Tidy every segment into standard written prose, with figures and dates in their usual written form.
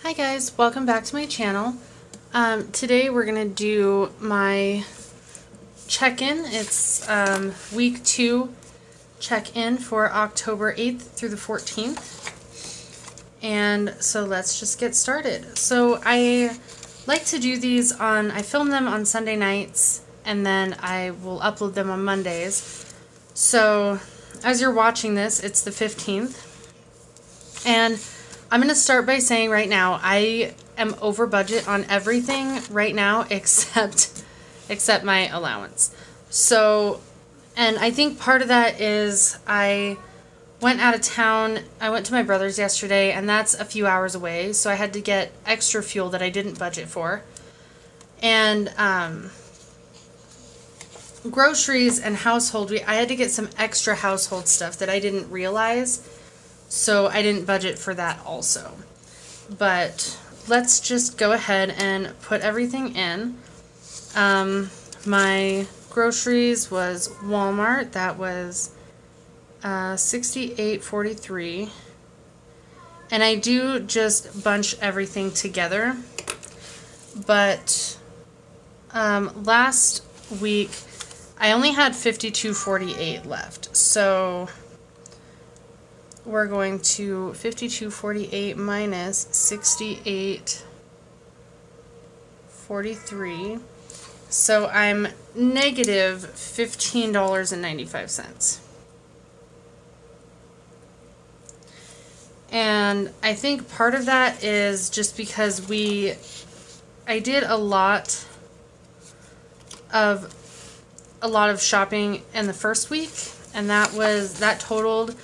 Hi guys, welcome back to my channel. Today we're going to do my check-in. It's week 2 check-in for October 8th through the 14th. And so let's just get started. So I like to do these I film them on Sunday nights and then I will upload them on Mondays. So as you're watching this, it's the 15th. And I'm going to start by saying right now, I am over budget on everything right now except my allowance. So, and I think part of that is I went out of town. I went to my brother's yesterday, and that's a few hours away, so I had to get extra fuel that I didn't budget for. And groceries and household, I had to get some extra household stuff that I didn't realize. So I didn't budget for that also. But let's just go ahead and put everything in. My groceries was Walmart. That was $68.43. And I do just bunch everything together. But last week I only had $52.48 left. So we're going to $52.48 minus $68.43. So I'm negative $15.95. And I think part of that is just because I did a lot of shopping in the first week, and that totaled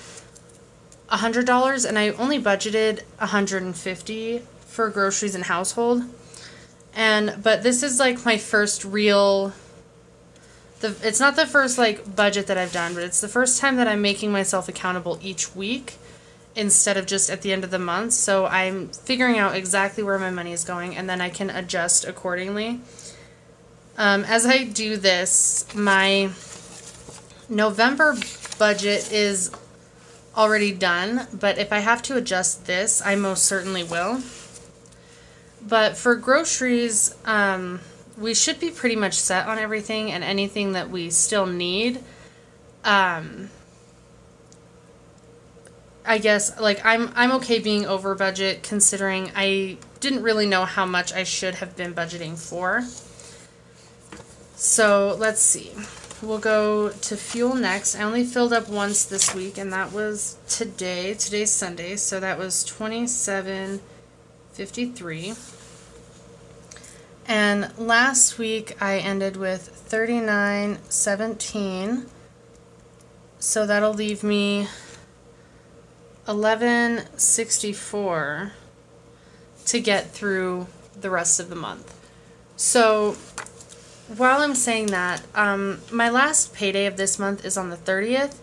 $100, and I only budgeted $150 for groceries and household. But this is like my first real, it's not the first like budget that I've done, but it's the first time that I'm making myself accountable each week instead of just at the end of the month. So I'm figuring out exactly where my money is going, and then I can adjust accordingly. As I do this, my November budget is already done, but if I have to adjust this, I most certainly will. But for groceries, we should be pretty much set on everything, and anything that we still need, I guess, like, I'm okay being over budget, considering I didn't really know how much I should have been budgeting for. So let's see. We'll go to fuel next. I only filled up once this week, and that was today. Today's Sunday, so that was $27.53. And last week I ended with $39.17. So that'll leave me $11.64 to get through the rest of the month. So while I'm saying that, my last payday of this month is on the 30th,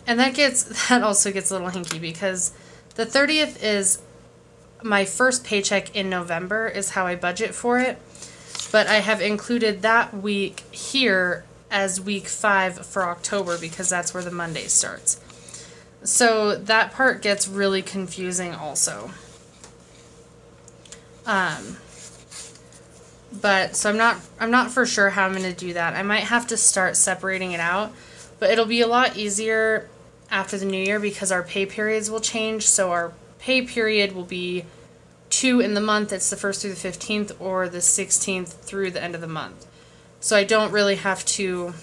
and that also gets a little hinky because the 30th is my first paycheck in November, is how I budget for it, but I have included that week here as week 5 for October because that's where the Monday starts. So that part gets really confusing also. But so I'm not for sure how I'm going to do that. I might have to start separating it out, but it'll be a lot easier after the new year because our pay periods will change. So our pay period will be 2 in the month. It's the 1st through the 15th, or the 16th through the end of the month. So I don't really have to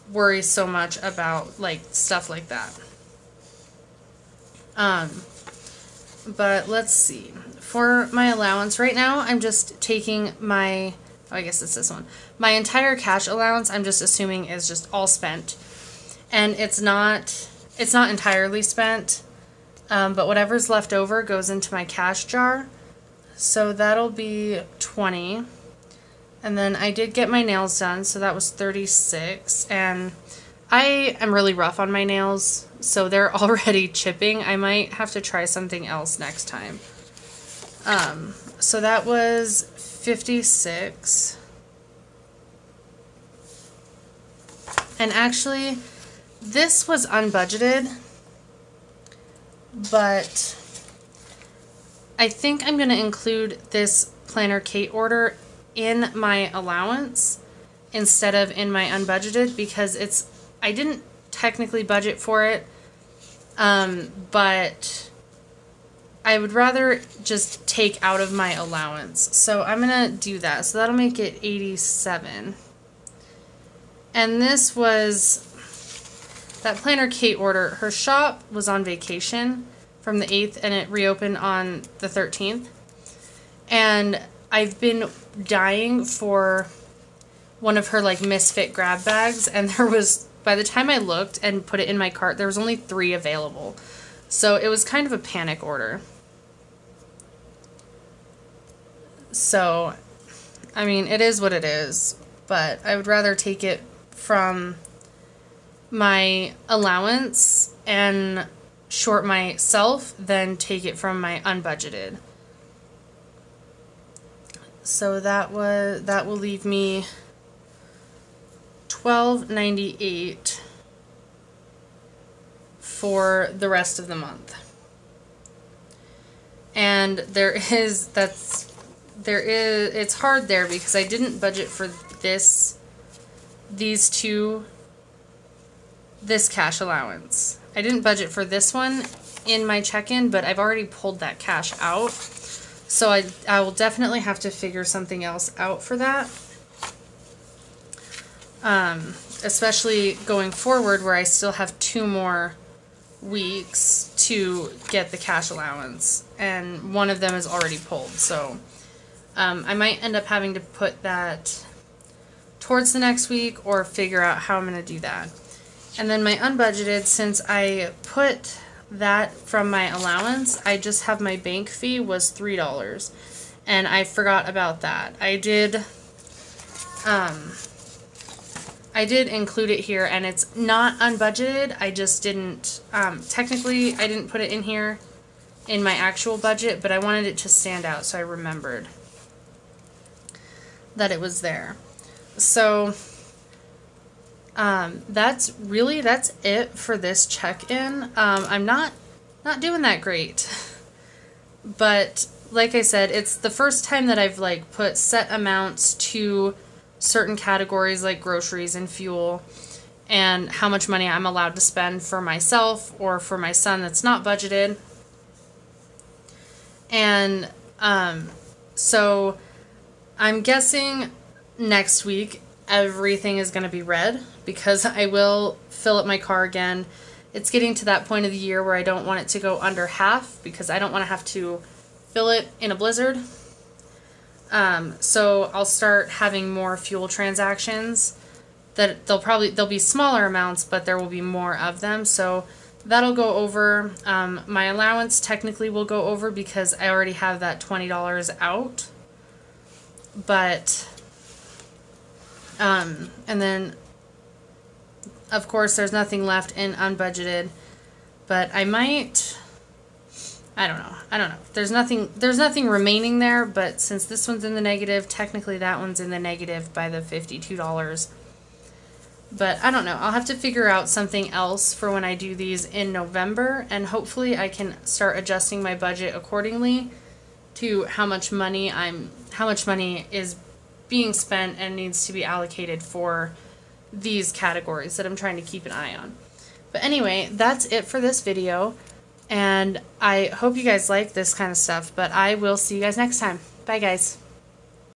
worry so much about like stuff like that. But let's see. For my allowance right now, I'm just taking I guess it's this one. My entire cash allowance, I'm just assuming, is just all spent. And it's not entirely spent, but whatever's left over goes into my cash jar. So that'll be $20. And then I did get my nails done, so that was $36. And I am really rough on my nails, so they're already chipping. I might have to try something else next time. So that was $56. And actually, this was unbudgeted, but I think I'm going to include this planner Cait order in my allowance instead of in my unbudgeted, because I didn't technically budget for it, but I would rather just take out of my allowance. So I'm going to do that. So that'll make it 87. And this was that planner Cait order. Her shop was on vacation from the 8th and it reopened on the 13th. And I've been dying for one of her like misfit grab bags, and there was, by the time I looked and put it in my cart, there was only 3 available. So it was kind of a panic order. So, I mean, it is what it is, but I would rather take it from my allowance and short myself than take it from my unbudgeted. So that will leave me $12.98 for the rest of the month. And it's hard there because I didn't budget for this cash allowance. I didn't budget for this one in my check-in, but I've already pulled that cash out. So I will definitely have to figure something else out for that. Especially going forward where I still have 2 more weeks to get the cash allowance. And one of them is already pulled. So I might end up having to put that towards the next week or figure out how I'm going to do that. And then my unbudgeted, since I put that from my allowance, I just have my bank fee was $3. And I forgot about that. I did include it here, and it's not unbudgeted. I just didn't, technically I didn't put it in here in my actual budget, but I wanted it to stand out so I remembered that it was there. So that's it for this check-in. I'm not doing that great, but like I said, it's the first time that I've like put set amounts to certain categories like groceries and fuel and how much money I'm allowed to spend for myself or for my son that's not budgeted. And so I'm guessing next week everything is going to be red because I will fill up my car again. It's getting to that point of the year where I don't want it to go under half because I don't want to have to fill it in a blizzard. So I'll start having more fuel transactions. That they'll be smaller amounts, but there will be more of them. So that'll go over. My allowance technically will go over because I already have that $20 out. But and then of course there's nothing left in unbudgeted. But I don't know. There's nothing remaining there, but since this one's in the negative, technically that one's in the negative by the $52. But I don't know. I'll have to figure out something else for when I do these in November, and hopefully I can start adjusting my budget accordingly to how much money is being spent and needs to be allocated for these categories that I'm trying to keep an eye on. But anyway, that's it for this video. And I hope you guys like this kind of stuff, but I will see you guys next time. Bye, guys.